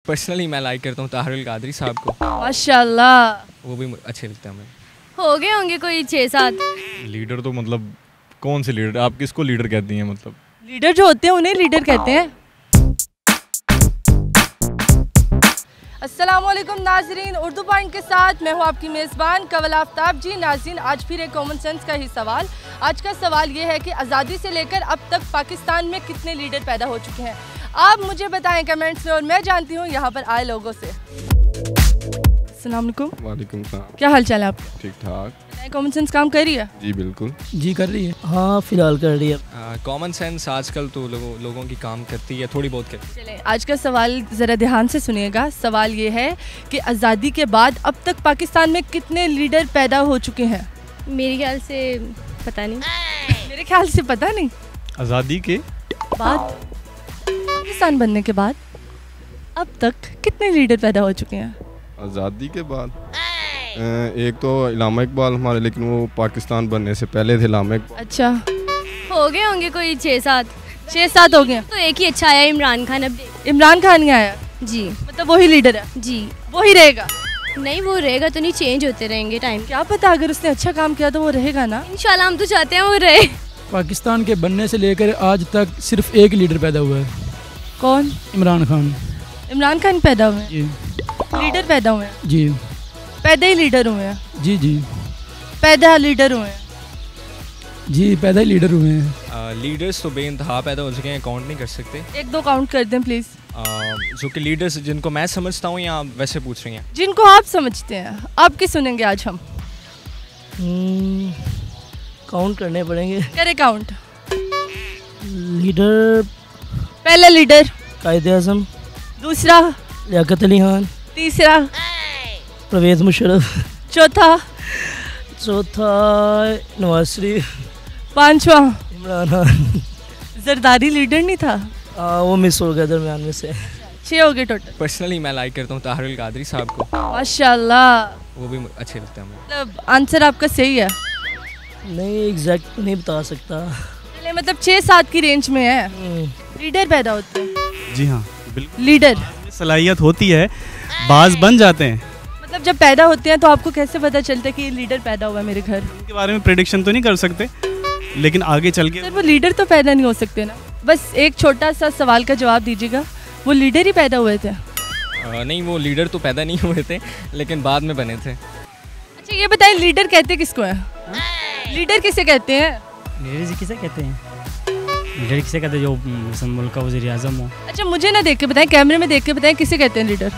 Personally मैं like करता हूँ ताहिरुल कादरी साहब को, माशाल्लाह। वो भी अच्छे लगते हैं हमें। हो गए होंगे कोई 6-7। लीडर तो मतलब कौन से लीडर, आप किसको लीडर कहती हैं? मतलब लीडर जो होते हैं उन्हें लीडर कहते हैं। अस्सलामुअलैकुम नाजरीन, उर्दू पॉइंट के साथ मैं हूँ आपकी मेज़बान कवल आफ्ताब। जी नाजरीन, आज फिर एक कॉमन सेंस का ही सवाल। आज का सवाल ये है कि आज़ादी से लेकर अब तक पाकिस्तान में कितने लीडर पैदा हो चुके हैं। आप मुझे बताएं कमेंट्स में, और मैं जानती हूँ यहाँ पर आए लोगों से। अस्सलाम वालेकुम। वालेकुम सलाम। क्या हाल चाल है आपका? ठीक ठाक। कॉमन सेंस काम कर रही है? जी बिल्कुल। जी कर रही है। हाँ फिलहाल कर रही है। कॉमन सेंस आजकल तो लोगों की काम करती है, थोड़ी बहुत करती है। चलें, आज का सवाल ज़रा ध्यान से सुनिएगा। सवाल ये है कि आज़ादी के बाद अब तक पाकिस्तान में कितने लीडर पैदा हो चुके हैं? मेरे ख्याल से पता नहीं। मेरे ख्याल से पता नहीं। आज़ादी के बाद, पाकिस्तान बनने के बाद अब तक कितने लीडर पैदा हो चुके हैं? आज़ादी के बाद एक तो इलामा इकबाल हमारे, लेकिन वो पाकिस्तान बनने से पहले थे इलामा इकबाल। अच्छा, हो गए होंगे कोई 6-7। 6-7 हो गए। तो एक ही अच्छा आया, इमरान खान। अब इमरान खान ही आया, जी मतलब वही लीडर है? जी। वही रहेगा? नहीं, वो रहेगा तो नहीं, चेंज होते रहेंगे टाइम। क्या पता, अगर उसने अच्छा काम किया तो वो रहेगा ना। इंशाल्लाह, हम तो चाहते हैं वो रहे। पाकिस्तान के बनने से लेकर आज तक सिर्फ एक लीडर पैदा हुआ है। कौन? इमरान खान। इमरान खान पैदा हुए हैं? जी लीडर पैदा हुए हैं? जी पैदा ही लीडर हुए हैं? जी जी पैदा लीडर हुए हैं? जी पैदा ही लीडर हुए हैं। लीडर्स तो बेइंतहा पैदा हो चुके हैं, काउंट नहीं कर सकते। 1-2 काउंट कर दें प्लीज़। जो कि लीडर्स जिनको मैं समझता हूँ, या वैसे पूछ रही हैं? जिनको आप समझते हैं। आपकी सुनेंगे आज हम। काउंट करने पड़ेंगे। करे काउंट। लीडर, पहला लीडर कायदे आज़म, दूसरा लियाकत अली खान, तीसरा परवेज़ मुशर्रफ, चौथा नवाज शरीफ, पांचवा इमरान खान। जरदारी लीडर नहीं था? वो मिस हो गया दरमियान में से। 6 हो गए टोटल। पर्सनली मैं लाइक करता हूँ ताहिरुल कादरी साहब को, माशाल्लाह। वो भी अच्छे लगते हैं हमें। मतलब आंसर आपका सही है? नहीं, एग्जैक्ट नहीं बता सकता। चले, मतलब 6-7 की रेंज में है। लीडर पैदा होते हैं? जी हाँ बिल्कुल। लीडर सलाहियत होती है, बाज बन जाते हैं। मतलब जब पैदा होते हैं तो आपको कैसे पता चलता है कि ये लीडर पैदा हुआ है मेरे घर? इनके बारे में प्रेडिक्शन तो नहीं कर सकते, लेकिन आगे चल के सर वो लीडर तो पैदा नहीं हो सकते ना। बस एक छोटा सा सवाल का जवाब दीजिएगा, वो लीडर ही पैदा हुए थे? नहीं, वो लीडर तो पैदा नहीं हुए थे, लेकिन बाद में बने थे। अच्छा ये बताएं, लीडर कहते किसको है? लीडर किसे कहते हैं? लीडर किसे कहते हैं? लीडर किसे कहते हैं? जो मुल्क का वज़ीर आज़म हो। अच्छा मुझे ना देख के बताएं, कैमरे में देख के बताएं, किसे कहते हैं लीडर?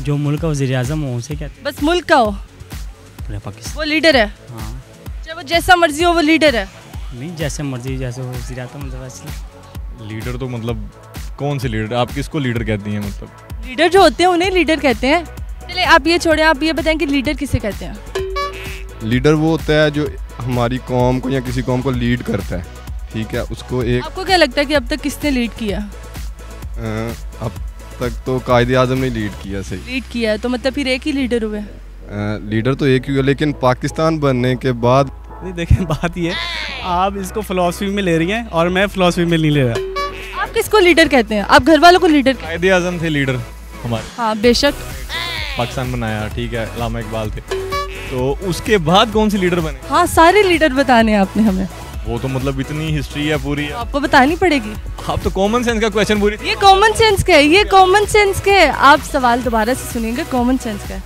जो मुल्क का वज़ीर आज़म हो उसे कहते हैं। बस मुल्क का हो पूरे पाकिस्तान, वो लीडर है? हाँ। चाहे वो जैसा मर्जी हो वो लीडर है? नहीं, जैसे मर्जी, जैसे वो वज़ीर आज़म वैसे। लीडर तो मतलब कौन से लीडर, आप किसको लीडर कहती हैं? मतलब लीडर जो होते हैं उन्हें लीडर कहते हैं। चलिए आप ये छोड़ें, आप ये बताएं कि लीडर किसे कहते हैं? लीडर वो होता है जो हमारी कौम को या किसी कौम को लीड करता है, ठीक है। उसको एक, आपको क्या लगता है कि अब तक किसने लीड किया? अब तक तो कायदे आज़म ने लीड किया। सही लीड किया है तो मतलब फिर एक ही लीडर हुए? लीडर तो एक ही हुआ, लेकिन पाकिस्तान बनने के बाद नहीं, देखें बात ये, आप इसको फिलॉसफी में ले रही हैं और मैं फिलॉसफी में नहीं ले रहा। आप किसको लीडर कहते हैं? आप घर वालों को लीडर कहते हैं? कायदे आज़म थे लीडर हमारे। हाँ बेशक। पाकिस्तान बनाया, ठीक है, इलामा इकबाल थे। तो उसके बाद कौन से लीडर बने? हाँ सारे लीडर बताने हैं आपने हमें। वो तो मतलब इतनी हिस्ट्री है पूरी, आपको बतानी पड़ेगी। आप तो कॉमन सेंस का क्वेश्चन पूरी। ये कॉमन सेंस का है, ये कॉमन सेंस का है। आप सवाल दोबारा से सुनिएगा, कॉमन सेंस का है।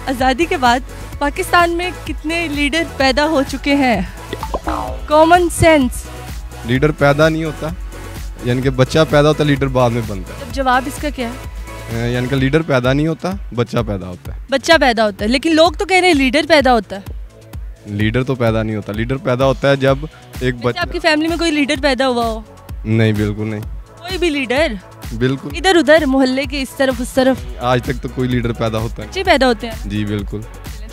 आज़ादी के बाद पाकिस्तान में कितने लीडर पैदा हो चुके हैं? Common sense. लीडर पैदा नहीं होता, यानी कि बच्चा पैदा होता, लीडर बाद में बनता तब जवाब इसका क्या है? है। यानी कि लीडर पैदा नहीं होता, बच्चा पैदा होता है। बच्चा पैदा होता है, लेकिन लोग तो कह रहे हैं लीडर पैदा होता है। लीडर तो पैदा नहीं होता, लीडर पैदा होता है जब एक बच्चा। आपकी फैमिली में कोई लीडर पैदा हुआ हो? नहीं, बिल्कुल नहीं। कोई भी लीडर? बिल्कुल। इधर उधर मोहल्ले के इस तरफ उस तरफ? आज तक तो कोई लीडर पैदा होता है। बच्चे पैदा होते हैं? जी बिल्कुल।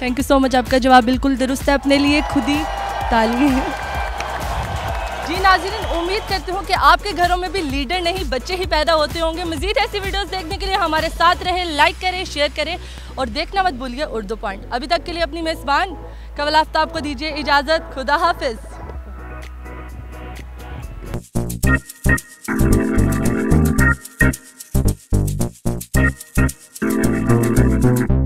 थैंक यू सो मच, आपका जवाब बिल्कुल दुरुस्त है। अपने लिए खुद ही ताली है। जी नाज़रीन, उम्मीद करती हूँ कि आपके घरों में भी लीडर नहीं बच्चे ही पैदा होते होंगे। मज़ीद ऐसी वीडियोस देखने के लिए हमारे साथ रहें, लाइक करें, शेयर करें और देखना मत भूलिए उर्दू पॉइंट। अभी तक के लिए अपनी मेज़बान कवल आफ्ताब को दीजिए इजाज़त। खुदा हाफिज़। है।